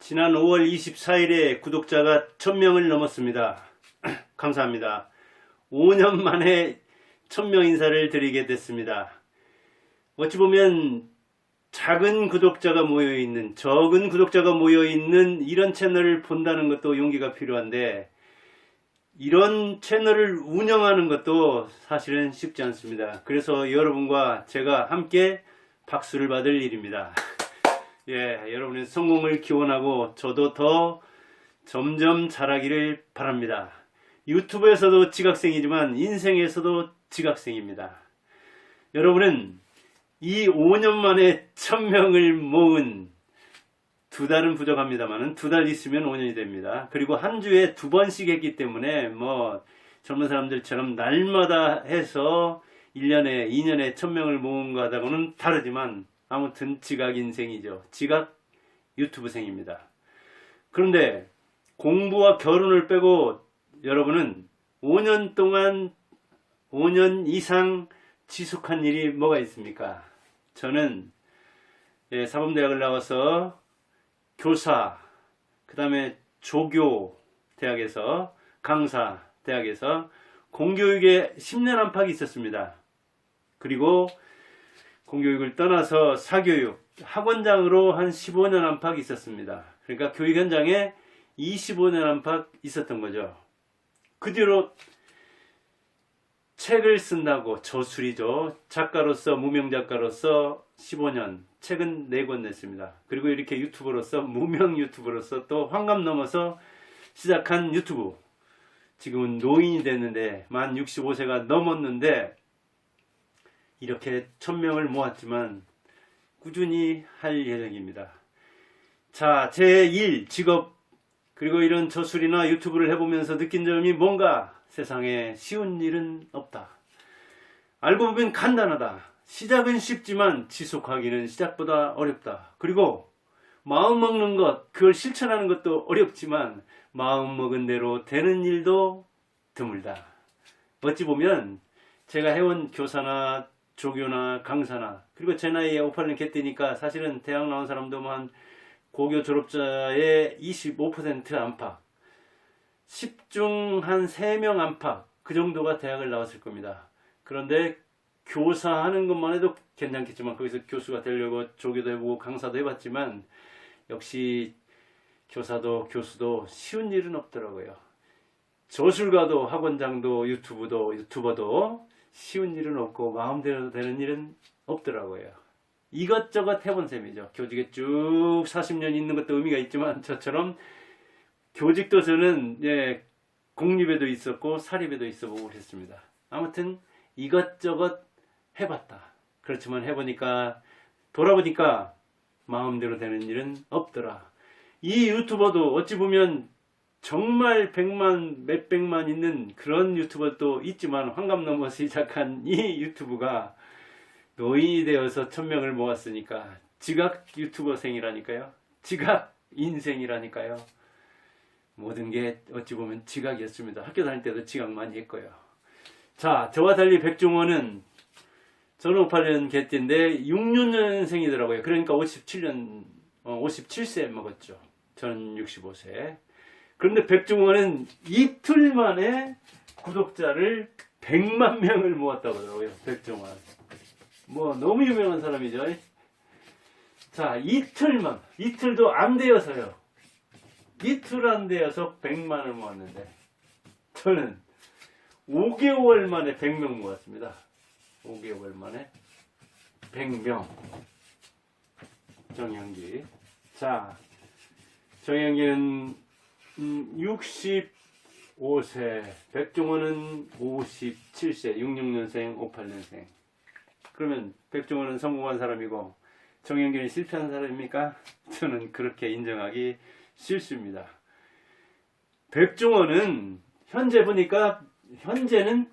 지난 5월 24일에 구독자가 1000명을 넘었습니다. 감사합니다. 5년 만에 1000명 인사를 드리게 됐습니다. 어찌 보면 적은 구독자가 모여있는 이런 채널을 본다는 것도 용기가 필요한데, 이런 채널을 운영하는 것도 사실은 쉽지 않습니다. 그래서 여러분과 제가 함께 박수를 받을 일입니다. 여러분의 성공을 기원하고 저도 더 점점 잘하기를 바랍니다. 유튜브에서도 지각생이지만 인생에서도 지각생입니다. 여러분은 이 5년 만에 1000명을 모은, 2달은 부족합니다만 2달 있으면 5년이 됩니다. 그리고 한 주에 2번씩 했기 때문에 젊은 사람들처럼 날마다 해서 1년에 2년에 1000명을 모은 것하고는 다르지만 아무튼 지각 인생이죠. 지각 유튜브생입니다. 그런데 공부와 결혼을 빼고 여러분은 5년 동안 5년 이상 지속한 일이 뭐가 있습니까? 저는 사범대학을 나와서 교사, 그 다음에 조교 대학에서 강사 대학에서 공교육에 10년 안팎이 있었습니다. 그리고 공교육을 떠나서 사교육 학원장으로 한 15년 안팎 있었습니다. 그러니까 교육 현장에 25년 안팎 있었던 거죠. 그 뒤로 책을 쓴다고, 저술이죠. 작가로서, 무명 작가로서 15년, 책은 4권 냈습니다. 그리고 이렇게 유튜버로서, 무명 유튜버로서 또 환갑 넘어서 시작한 유튜브. 지금은 노인이 됐는데, 만 65세가 넘었는데, 이렇게 1000명을 모았지만 꾸준히 할 예정입니다. 자, 제 일, 직업, 그리고 이런 저술이나 유튜브를 해보면서 느낀 점이 뭔가? 세상에 쉬운 일은 없다. 알고 보면 간단하다. 시작은 쉽지만 지속하기는 시작보다 어렵다. 그리고 마음 먹는 것, 그걸 실천하는 것도 어렵지만 마음 먹은 대로 되는 일도 드물다. 어찌 보면 제가 해온 교사나 조교나 강사나, 그리고 제 나이에 58년 개띠니까 사실은 대학 나온 사람도 한 고교 졸업자의 25% 안팎, 10중 한 3명 안팎, 그 정도가 대학을 나왔을 겁니다. 그런데 교사하는 것만 해도 괜찮겠지만 거기서 교수가 되려고 조교도 해보고 강사도 해봤지만 역시 교사도 교수도 쉬운 일은 없더라고요. 저술가도 학원장도 유튜버도 쉬운 일은 없고 마음대로 되는 일은 없더라고요. 이것저것 해본 셈이죠. 교직에 쭉 40년 있는 것도 의미가 있지만 저처럼 교직도 저는 공립에도 있었고 사립에도 있어보고 그랬습니다. 아무튼 이것저것 해봤다. 그렇지만 해보니까 돌아보니까 마음대로 되는 일은 없더라. 이 유튜버도 어찌 보면 정말 100만 몇백만 있는 그런 유튜버도 있지만 환갑 넘어서 시작한 이 유튜브가 노인이 되어서 1000명을 모았으니까 지각 유튜버생이라니까요. 지각 인생이라니까요. 모든 게 어찌 보면 지각이었습니다. 학교 다닐 때도 지각 많이 했고요. 자, 저와 달리 백종원은 저는 58년 개띠인데 66년생이더라고요. 그러니까 57세 먹었죠. 저는 65세. 그런데 백종원은 이틀 만에 구독자를 100만 명을 모았다고 하더라고요. 백종원. 너무 유명한 사람이죠. 자, 이틀도 안 되어서요. 이틀 안 되어서 100만을 모았는데 저는 5개월 만에 100명 모았습니다. 5개월 만에 100명. 정영기. 자, 정영기는 65세, 백종원은 57세, 66년생, 58년생. 그러면 백종원은 성공한 사람이고 정영기는 실패한 사람입니까? 저는 그렇게 인정하기 싫습니다. 백종원은 현재 보니까 현재는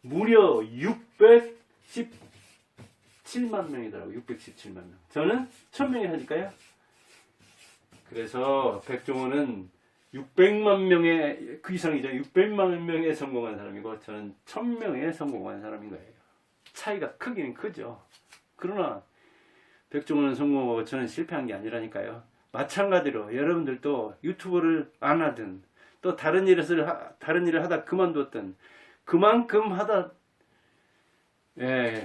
무려 617만 명이더라고요. 617만 명. 저는 1000명이 하니까요. 그래서 백종원은 600만 명의 그 이상이죠. 600만 명에 성공한 사람이고 저는 1000명에 성공한 사람인 거예요. 차이가 크기는 크죠. 그러나 백종원은 성공하고 저는 실패한 게 아니라니까요. 마찬가지로 여러분들도 유튜브를 안 하든 또 다른 일을 하다 그만뒀든 그만큼 하다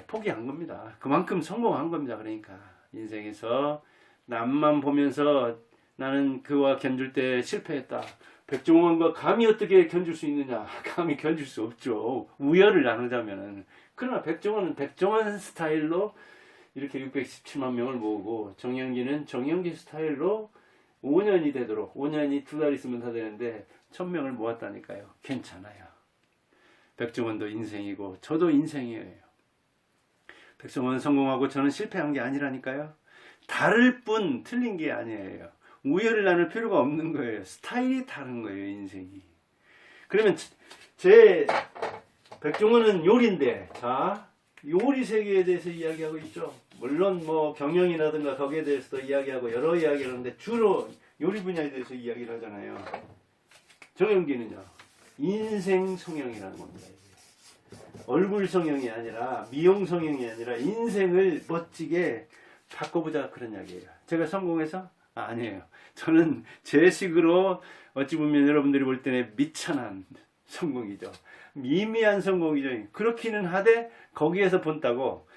포기한 겁니다. 그만큼 성공한 겁니다. 그러니까 인생에서 남만 보면서 나는 그와 견줄 때 실패했다. 백종원과 감히 어떻게 견줄 수 있느냐? 감히 견줄 수 없죠. 우열을 나누자면은. 그러나 백종원은 백종원 스타일로 이렇게 617만 명을 모으고 정영기는 정영기 스타일로 5년이 되도록 5년이 2달 있으면 다 되는데 1000명을 모았다니까요. 괜찮아요. 백종원도 인생이고 저도 인생이에요. 백종원은 성공하고 저는 실패한 게 아니라니까요. 다를 뿐 틀린 게 아니에요. 우열을 나눌 필요가 없는 거예요. 스타일이 다른 거예요, 인생이. 그러면 제 백종원은 요리인데, 자, 요리 세계에 대해서 이야기하고 있죠. 물론 뭐 경영이라든가 거기에 대해서도 이야기하고 여러 이야기를 하는데 주로 요리 분야에 대해서 이야기를 하잖아요. 정영기는요, 인생 성형이라는 겁니다. 얼굴 성형이 아니라 미용 성형이 아니라 인생을 멋지게 바꿔보자 그런 이야기예요. 제가 성공해서? 아니에요. 저는 제 식으로 어찌 보면 여러분들이 볼 때는 미천한 성공이죠. 미미한 성공이죠. 그렇기는 하되 거기에서 본다고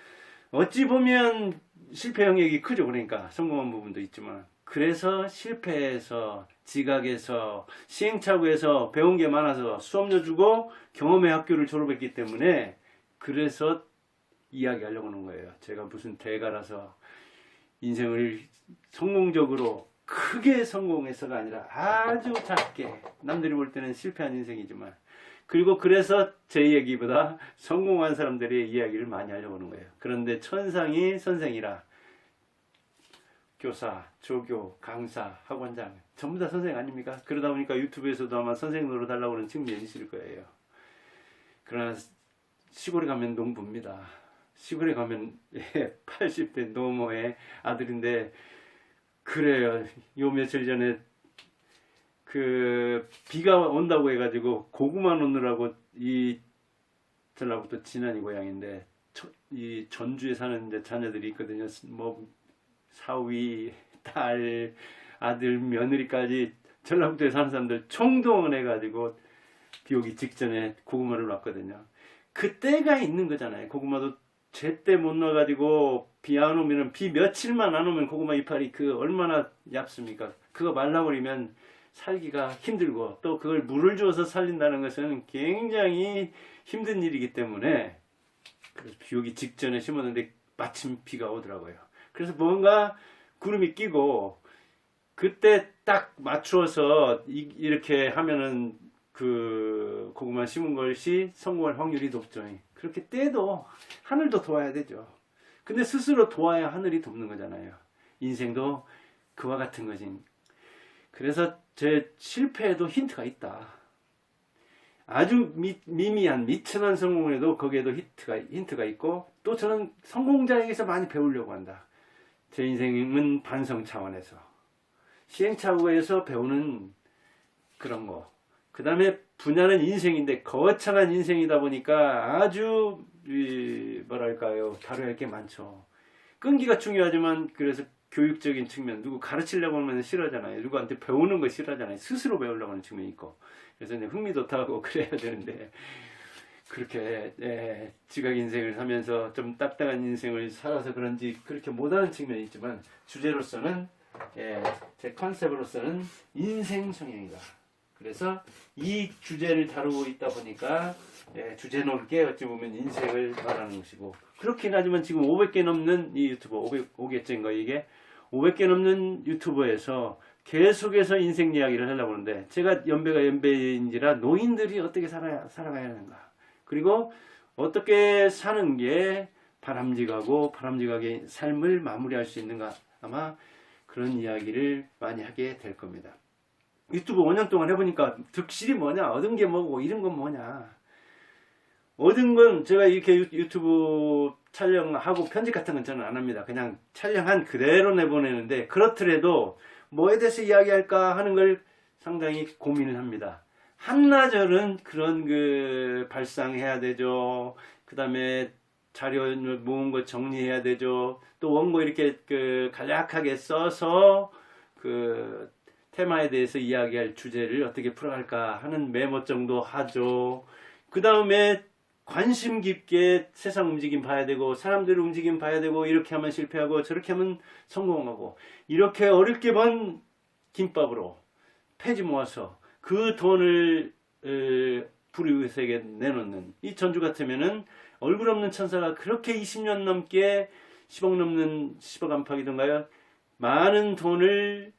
어찌 보면 실패 영역이 크죠. 그러니까 성공한 부분도 있지만 그래서 실패해서 지각해서 시행착오에서 배운 게 많아서 수업료 주고 경험의 학교를 졸업했기 때문에 그래서 이야기하려고 하는 거예요. 제가 무슨 대가라서 인생을 성공적으로 크게 성공해서가 아니라 아주 작게 남들이 볼 때는 실패한 인생이지만 그리고 그래서 제 얘기보다 성공한 사람들의 이야기를 많이 하려고 하는 거예요. 그런데 천상이 선생이라 교사, 조교, 강사, 학원장 전부 다 선생 아닙니까? 그러다 보니까 유튜브에서도 아마 선생 노릇하려고 하는 측면이 있을 거예요. 그러나 시골에 가면 농부입니다. 시골에 가면 80대 노모의 아들인데 그래요. 요 며칠 전에 그 비가 온다고 해가지고 고구마 놓느라고 이 전라북도 진안이 고향인데 이 전주에 사는 이제 자녀들이 있거든요. 뭐 사위, 딸, 아들, 며느리까지 전라북도에 사는 사람들 총동원 해가지고 비 오기 직전에 고구마를 놨거든요. 그때가 있는 거잖아요. 고구마도 제때 못 넣어가지고 비 안 오면은 비 며칠만 안 오면 고구마 이파리 그 얼마나 얇습니까? 그거 말라버리면 살기가 힘들고 또 그걸 물을 주어서 살린다는 것은 굉장히 힘든 일이기 때문에 그래서 비 오기 직전에 심었는데 마침 비가 오더라고요. 그래서 뭔가 구름이 끼고 그때 딱 맞추어서 이렇게 하면은 그 고구마 심은 것이 성공할 확률이 높죠. 그렇게 때도 하늘도 도와야 되죠. 근데 스스로 도와야 하늘이 돕는 거잖아요. 인생도 그와 같은 거지. 그래서 제 실패에도 힌트가 있다. 아주 미미한 미천한 성공에도 거기에도 힌트가 있고 또 저는 성공자에게서 많이 배우려고 한다. 제 인생은 반성 차원에서 시행착오에서 배우는 그런 거. 그 다음에 분야는 인생인데 거창한 인생이다 보니까 아주 뭐랄까요 다뤄야 할 게 많죠. 끈기가 중요하지만 그래서 교육적인 측면 누구 가르치려고 하면 싫어하잖아요. 누구한테 배우는 거 싫어하잖아요. 스스로 배우려고 하는 측면이 있고 그래서 이제 흥미도 타고 그래야 되는데 그렇게 지각 인생을 사면서 좀 딱딱한 인생을 살아서 그런지 그렇게 못하는 측면이 있지만 주제로서는 제 컨셉으로서는 인생 성향이다. 그래서 이 주제를 다루고 있다 보니까 주제 넓게 어찌 보면 인생을 말하는 것이고 그렇긴 하지만 지금 500개 넘는 이 유튜버 500개째인가 이게 500개 넘는 유튜버에서 계속해서 인생 이야기를 하려고 하는데 제가 연배가 연배인지라 노인들이 어떻게 살아가야 하는가 그리고 어떻게 사는 게 바람직하게 삶을 마무리할 수 있는가 아마 그런 이야기를 많이 하게 될 겁니다. 유튜브 5년 동안 해보니까 득실이 뭐냐 얻은 게 뭐고 이런 건 뭐냐 얻은 건 제가 이렇게 유튜브 촬영하고 편집 같은 건 저는 안 합니다. 그냥 촬영한 그대로 내보내는데 그렇더라도 뭐에 대해서 이야기할까 하는 걸 상당히 고민을 합니다. 한나절은 그런 그 발상해야 되죠. 그 다음에 자료 모은 거 정리해야 되죠. 또 원고 이렇게 그 간략하게 써서 그 테마에 대해서 이야기할 주제를 어떻게 풀어갈까 하는 메모장도 하죠. 그 다음에 관심 깊게 세상 움직임 봐야 되고 사람들 움직임 봐야 되고 이렇게 하면 실패하고 저렇게 하면 성공하고 이렇게 어렵게 번 김밥으로 폐지 모아서 그 돈을 불이웃에게 내놓는 이 전주 같으면은 얼굴 없는 천사가 그렇게 20년 넘게 10억 넘는 10억 안팎이던가요? 많은 돈을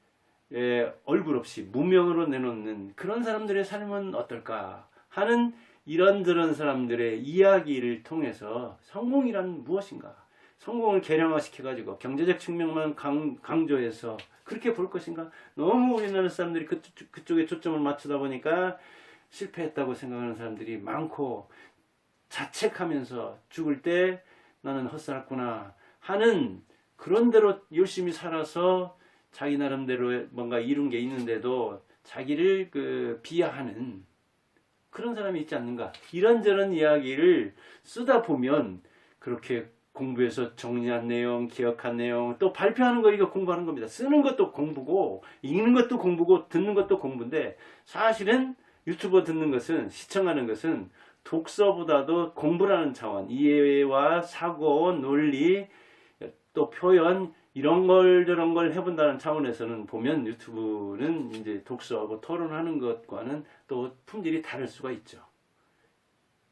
얼굴 없이 무명으로 내놓는 그런 사람들의 삶은 어떨까 하는 이런저런 사람들의 이야기를 통해서 성공이란 무엇인가? 성공을 계량화시켜가지고 경제적 측면만 강조해서 그렇게 볼 것인가? 너무 우리나라 사람들이 그쪽에 초점을 맞추다 보니까 실패했다고 생각하는 사람들이 많고 자책하면서 죽을 때 나는 헛살았구나 하는 그런 대로 열심히 살아서 자기 나름대로 뭔가 이룬 게 있는데도 자기를 비하하는 그런 사람이 있지 않는가. 이런저런 이야기를 쓰다 보면 그렇게 공부해서 정리한 내용, 기억한 내용, 또 발표하는 거 이거 공부하는 겁니다. 쓰는 것도 공부고, 읽는 것도 공부고, 듣는 것도 공부인데, 사실은 유튜버 듣는 것은, 시청하는 것은 독서보다도 공부라는 차원, 이해와 사고, 논리, 또 표현, 이런 걸 저런 걸 해본다는 차원에서는 보면 유튜브는 이제 독서하고 토론하는 것과는 또 품질이 다를 수가 있죠.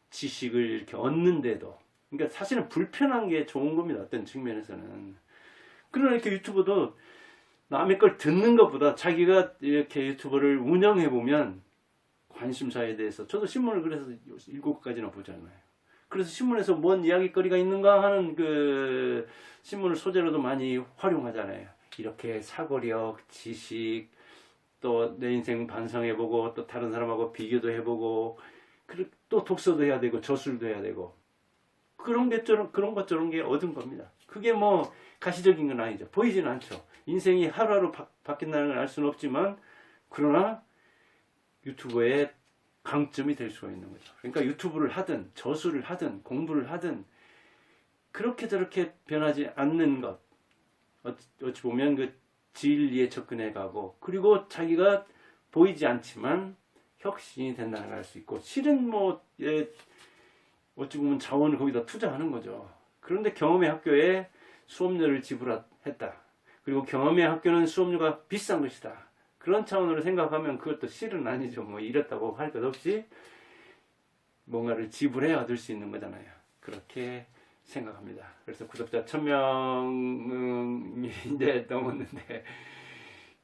지식을 이렇게 얻는데도. 그러니까 사실은 불편한 게 좋은 겁니다. 어떤 측면에서는. 그러나 이렇게 유튜브도 남의 걸 듣는 것보다 자기가 이렇게 유튜브를 운영해 보면 관심사에 대해서 저도 신문을 그래서 7가지나 보잖아요. 그래서 신문에서 뭔 이야기거리가 있는가 하는 그 신문을 소재로도 많이 활용하잖아요. 이렇게 사고력, 지식, 또 내 인생 반성해보고 또 다른 사람하고 비교도 해보고 또 독서도 해야 되고 저술도 해야 되고 그런 것 저런 게 얻은 겁니다. 그게 뭐 가시적인 건 아니죠. 보이지는 않죠. 인생이 하루하루 바뀐다는 걸 알 수는 없지만 그러나 유튜브의 강점이 될 수가 있는 거죠. 그러니까 유튜브를 하든 저술을 하든 공부를 하든 그렇게 저렇게 변하지 않는 것 어찌 보면 그 진리에 접근해 가고 그리고 자기가 보이지 않지만 혁신이 된다는 걸 알 수 있고 실은 뭐 어찌 보면 자원을 거기다 투자하는 거죠. 그런데 경험의 학교에 수업료를 지불했다. 그리고 경험의 학교는 수업료가 비싼 것이다. 그런 차원으로 생각하면 그것도 실은 아니죠. 뭐 이랬다고 할 것 없이 뭔가를 지불해야 얻을 수 있는 거잖아요. 그렇게 생각합니다. 그래서 구독자 1000명이 이제 넘었는데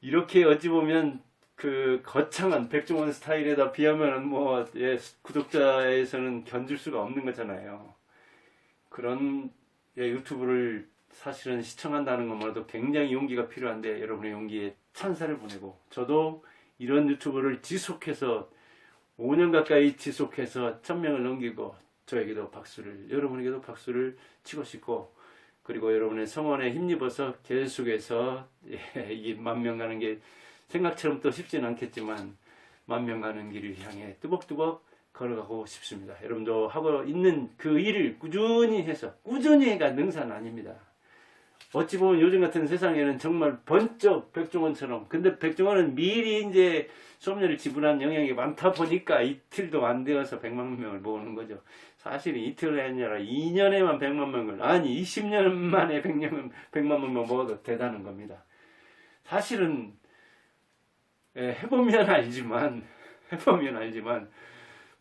이렇게 어찌 보면 그 거창한 백종원 스타일에다 비하면은 뭐 구독자에서는 견줄 수가 없는 거잖아요. 그런 유튜브를 사실은 시청한다는 것만으로도 굉장히 용기가 필요한데 여러분의 용기에 찬사를 보내고 저도 이런 유튜브를 지속해서 5년 가까이 지속해서 1000명을 넘기고 여러분에게도 박수를 치고 싶고 그리고 여러분의 성원에 힘입어서 계속해서 이게 10,000명 가는 게 생각처럼 또 쉽지는 않겠지만 10,000명 가는 길을 향해 뚜벅뚜벅 걸어가고 싶습니다. 여러분도 하고 있는 그 일을 꾸준히 해가 능사는 아닙니다. 어찌 보면 요즘 같은 세상에는 정말 번쩍 백종원처럼 근데 백종원은 미리 이제 수업료를 지불한 영향이 많다 보니까 이틀도 안 되어서 100만 명을 모으는 거죠. 사실은 이틀이 아니라 2년에만 100만 명을 아니 20년 만에 100만 명을 모아도 대단한 겁니다. 사실은 해보면 알지만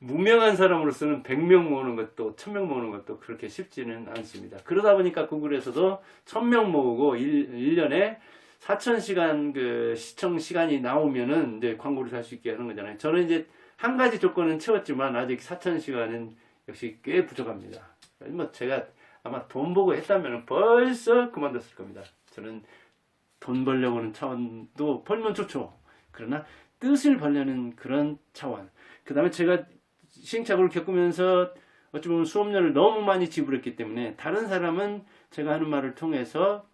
무명한 사람으로서는 100명 모으는 것도 1000명 모으는 것도 그렇게 쉽지는 않습니다. 그러다 보니까 구글에서도 1000명 모으고 1년에 4000시간 그 시청 시간이 나오면은 이제 광고를 살 수 있게 하는 거잖아요. 저는 이제 한 가지 조건은 채웠지만 아직 4000시간은 역시 꽤 부족합니다. 뭐 제가 아마 돈 보고 했다면 벌써 그만뒀을 겁니다. 저는 돈 벌려고 하는 차원도 벌면 좋죠. 그러나 뜻을 벌려는 그런 차원. 그 다음에 제가 시행착오를 겪으면서 어찌 보면 수업료를 너무 많이 지불했기 때문에 다른 사람은 제가 하는 말을 통해서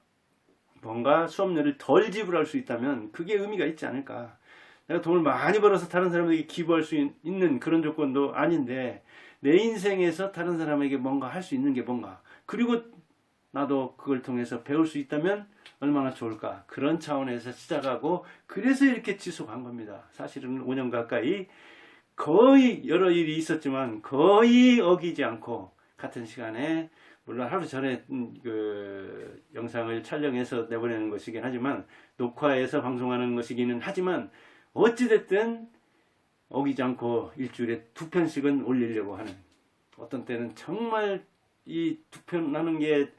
뭔가 수업료를 덜 지불할 수 있다면 그게 의미가 있지 않을까. 내가 돈을 많이 벌어서 다른 사람에게 기부할 수 있는 그런 조건도 아닌데 내 인생에서 다른 사람에게 뭔가 할 수 있는 게 뭔가. 그리고 나도 그걸 통해서 배울 수 있다면 얼마나 좋을까. 그런 차원에서 시작하고 그래서 이렇게 지속한 겁니다. 사실은 5년 가까이 거의 여러 일이 있었지만 거의 어기지 않고 같은 시간에 물론 하루 전에 그 영상을 촬영해서 내보내는 것이긴 하지만 녹화해서 방송하는 것이기는 하지만 어찌됐든 어기지 않고 일주일에 2편씩은 올리려고 하는, 어떤 때는 정말 이 2편 하는 게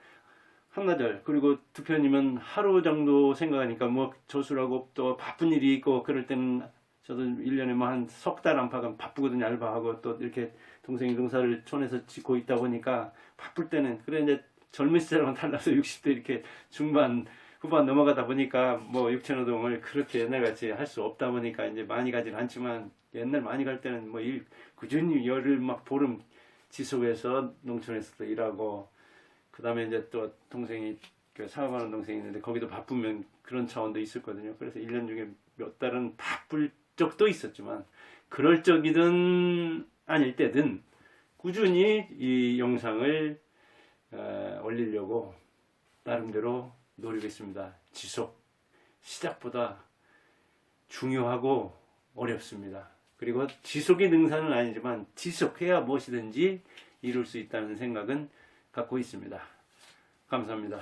한나절, 그리고 2편이면 하루 정도 생각하니까 뭐 조수라고 또 바쁜 일이 있고 그럴 때는 저도 1년에 뭐 한 석 달 안팎은 바쁘거든요. 알바하고 또 이렇게 동생이 농사를 촌에서 짓고 있다 보니까 바쁠 때는, 그래 이제 젊은 시절하고는 달라서 60대 이렇게 중반 후반 넘어가다 보니까 뭐 육체노동을 그렇게 옛날같이 할 수 없다 보니까 이제 많이 가진 않지만, 옛날 많이 갈 때는 뭐 일 꾸준히 열흘 막 보름 지속해서 농촌에서도 일하고, 그 다음에 이제 또 동생이 그 사업하는 동생이 있는데 거기도 바쁘면 그런 차원도 있었거든요. 그래서 1년 중에 몇 달은 바쁠 적도 있었지만, 그럴 적이든 아닐 때든 꾸준히 이 영상을 올리려고 나름대로 노리고 있습니다. 지속, 시작보다 중요하고 어렵습니다. 그리고 지속이 능사는 아니지만 지속해야 무엇이든지 이룰 수 있다는 생각은 갖고 있습니다. 감사합니다.